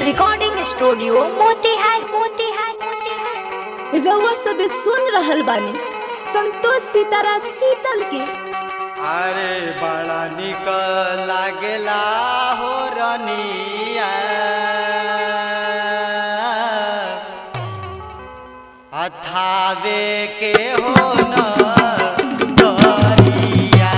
Recording studio Motihar Motihar Motihar. रउआ सबे सुन रहल बानी संतोष सितारा शीतल के। अरे बड़ा निक लागेला हो रनिया अथावे के हो न गरिया।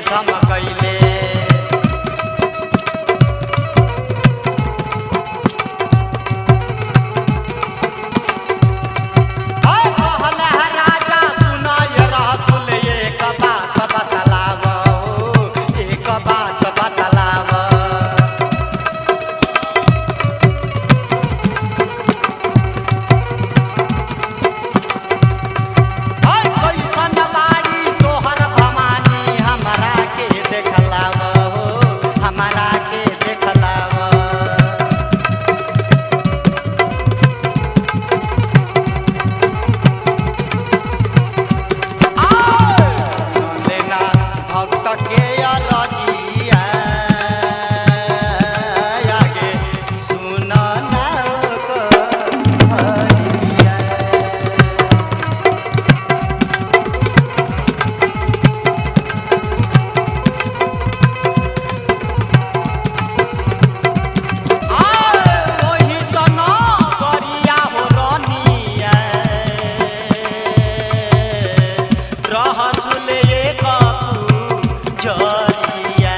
धमकैले राजा सुनाय रसूल एक बात बतलाव एक बात बतलाव कैसन बाड़ी तोहर भवानी हमरा के देखलाव हमरा के देखलाव लेना भक्त के रजिया आगे सुन ना कहरिया ओही त न गरिया हो रनिया रहसुल एक जरिया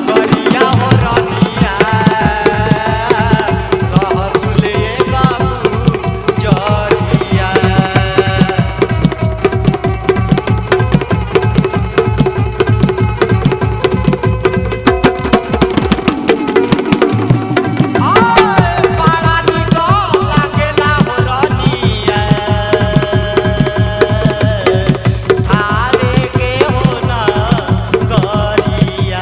गरिया हो रनिया रहसुल एक जरिया बड़ा निक लागेला हो रनिया थारे के हो न गरिया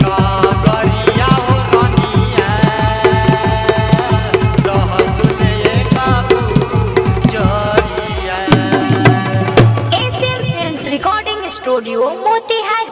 गरिया हो रनिया रहसुल एक जरिया Asian films recording studio Motihari.